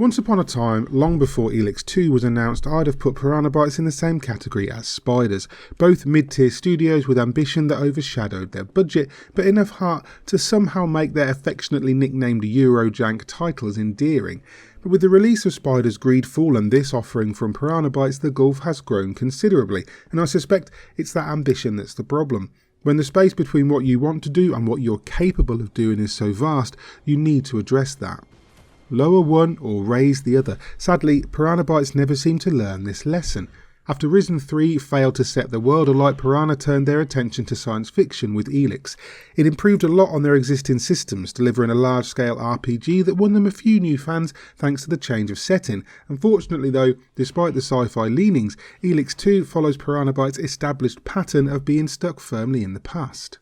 Once upon a time, long before Elex 2 was announced, I'd have put Piranha Bytes in the same category as Spiders, both mid-tier studios with ambition that overshadowed their budget, but enough heart to somehow make their affectionately nicknamed Eurojank titles endearing. But with the release of Spiders Greedfall and this offering from Piranha Bytes, the gulf has grown considerably, and I suspect it's that ambition that's the problem. When the space between what you want to do and what you're capable of doing is so vast, you need to address that. Lower one or raise the other. Sadly, Piranha Bytes never seemed to learn this lesson. After Risen 3 failed to set the world alight, Piranha turned their attention to science fiction with Elex. It improved a lot on their existing systems, delivering a large-scale RPG that won them a few new fans thanks to the change of setting. Unfortunately though, despite the sci-fi leanings, Elex 2 follows Piranha Bytes' established pattern of being stuck firmly in the past.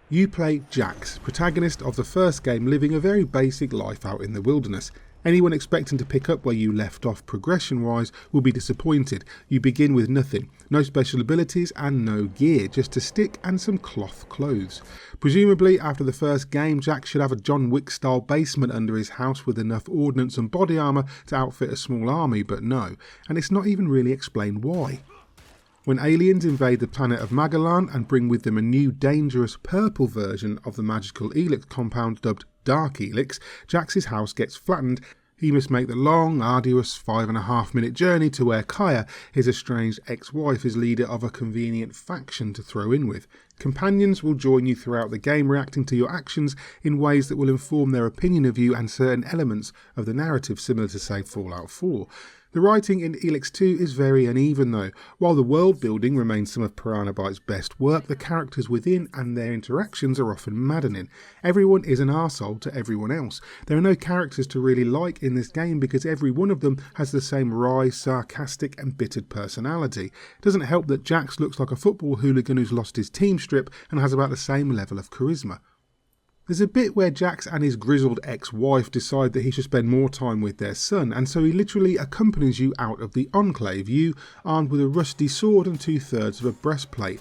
You play Jax, protagonist of the first game, living a very basic life out in the wilderness. Anyone expecting to pick up where you left off progression-wise will be disappointed. You begin with nothing, no special abilities and no gear, just a stick and some cloth clothes. Presumably, after the first game, Jax should have a John Wick-style basement under his house with enough ordnance and body armour to outfit a small army, but no, and it's not even really explained why. When aliens invade the planet of Magalan and bring with them a new dangerous purple version of the magical Elex compound dubbed Dark Elex, Jax's house gets flattened. He must make the long, arduous 5.5-minute journey to where Kaya, his estranged ex-wife, is leader of a convenient faction to throw in with. Companions will join you throughout the game, reacting to your actions in ways that will inform their opinion of you and certain elements of the narrative, similar to, say, Fallout 4. The writing in Elex 2 is very uneven though. While the world building remains some of Piranha Bytes' best work, the characters within and their interactions are often maddening. Everyone is an arsehole to everyone else. There are no characters to really like in this game because every one of them has the same wry, sarcastic, embittered personality. It doesn't help that Jax looks like a football hooligan who's lost his team strip and has about the same level of charisma. There's a bit where Jax and his grizzled ex-wife decide that he should spend more time with their son, and so he literally accompanies you out of the Enclave, you armed with a rusty sword and 2/3 of a breastplate.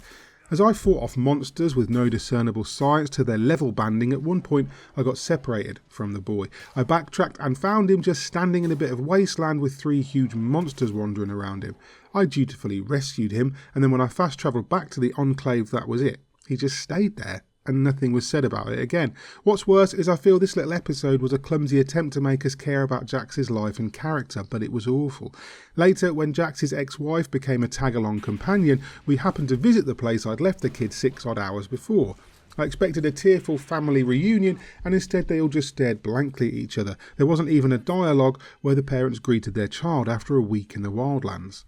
As I fought off monsters with no discernible science to their level banding, at one point I got separated from the boy. I backtracked and found him just standing in a bit of wasteland with 3 huge monsters wandering around him. I dutifully rescued him, and then when I fast travelled back to the Enclave, that was it. He just stayed there, and nothing was said about it again. What's worse is I feel this little episode was a clumsy attempt to make us care about Jax's life and character, but it was awful. Later, when Jax's ex-wife became a tag-along companion, we happened to visit the place I'd left the kids 6 odd hours before. I expected a tearful family reunion, and instead they all just stared blankly at each other. There wasn't even a dialogue where the parents greeted their child after a week in the wildlands.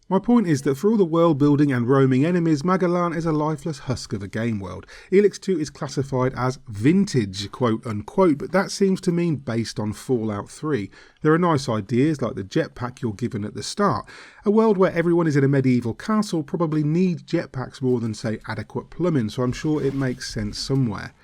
My point is that for all the world building and roaming enemies, Magalan is a lifeless husk of a game world. Elex 2 is classified as vintage, quote unquote, but that seems to mean based on Fallout 3. There are nice ideas like the jetpack you're given at the start. A world where everyone is in a medieval castle probably needs jetpacks more than, say, adequate plumbing, so I'm sure it makes sense somewhere.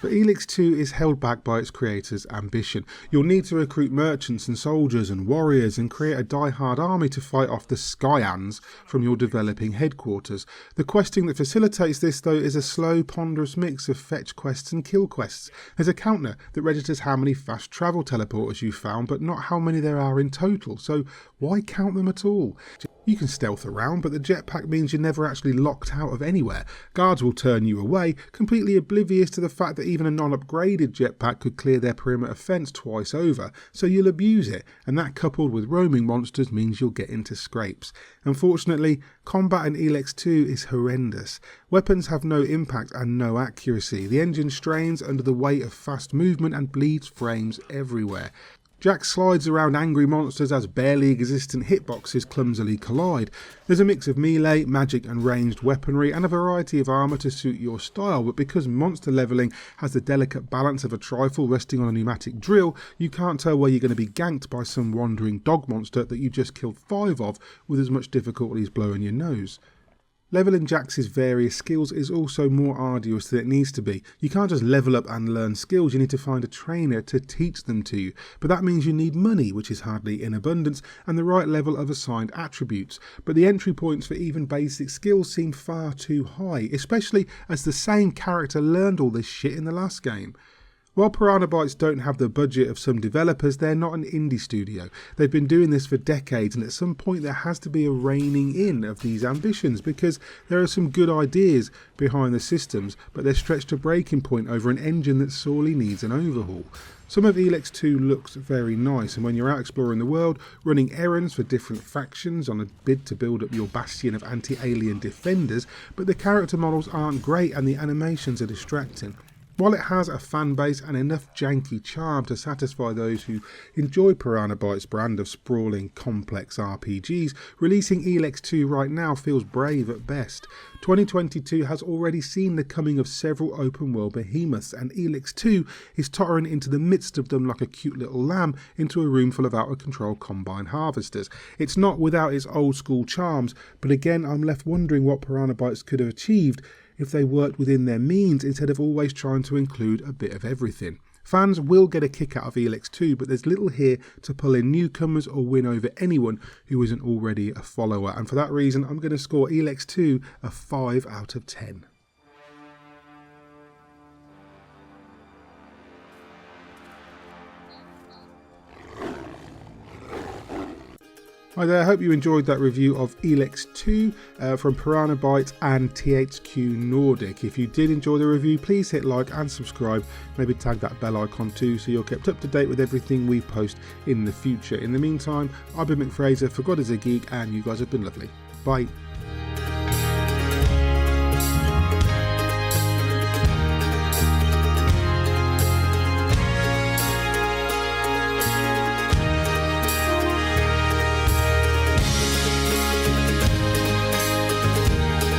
But Elex 2 is held back by its creator's ambition. You'll need to recruit merchants and soldiers and warriors and create a die-hard army to fight off the Skyands from your developing headquarters. The questing that facilitates this though is a slow, ponderous mix of fetch quests and kill quests. There's a counter that registers how many fast travel teleporters you've found, but not how many there are in total, so why count them at all? You can stealth around, but the jetpack means you're never actually locked out of anywhere. Guards will turn you away, completely oblivious to the fact that even a non-upgraded jetpack could clear their perimeter fence twice over, so you'll abuse it, and that coupled with roaming monsters means you'll get into scrapes. Unfortunately, combat in Elex 2 is horrendous. Weapons have no impact and no accuracy. The engine strains under the weight of fast movement and bleeds frames everywhere. Jax slides around angry monsters as barely existent hitboxes clumsily collide. There's a mix of melee, magic and ranged weaponry and a variety of armour to suit your style, but because monster levelling has the delicate balance of a trifle resting on a pneumatic drill, you can't tell where you're going to be ganked by some wandering dog monster that you just killed 5 of with as much difficulty as blowing your nose. Leveling Jax's various skills is also more arduous than it needs to be. You can't just level up and learn skills, you need to find a trainer to teach them to you. But that means you need money, which is hardly in abundance, and the right level of assigned attributes. But the entry points for even basic skills seem far too high, especially as the same character learned all this shit in the last game. While Piranha Bytes don't have the budget of some developers, they're not an indie studio. They've been doing this for decades, and at some point there has to be a reining in of these ambitions, because there are some good ideas behind the systems, but they're stretched to breaking point over an engine that sorely needs an overhaul. Some of Elex 2 looks very nice, and when you're out exploring the world, running errands for different factions on a bid to build up your bastion of anti-alien defenders, but the character models aren't great and the animations are distracting. While it has a fan base and enough janky charm to satisfy those who enjoy Piranha Bytes' brand of sprawling, complex RPGs, releasing Elex 2 right now feels brave at best. 2022 has already seen the coming of several open world behemoths, and Elex 2 is tottering into the midst of them like a cute little lamb into a room full of out of control combine harvesters. It's not without its old school charms, but again I'm left wondering what Piranha Bytes could have achieved if they worked within their means instead of always trying to include a bit of everything. Fans will get a kick out of Elex 2, but there's little here to pull in newcomers or win over anyone who isn't already a follower, and for that reason I'm going to score Elex 2 a 5 out of 10. Hi there, I hope you enjoyed that review of Elex 2 from Piranha Bytes and THQ Nordic. If you did enjoy the review, please hit like and subscribe, maybe tag that bell icon too so you're kept up to date with everything we post in the future. In the meantime, I've been McFraser for God is a Geek, and you guys have been lovely. Bye.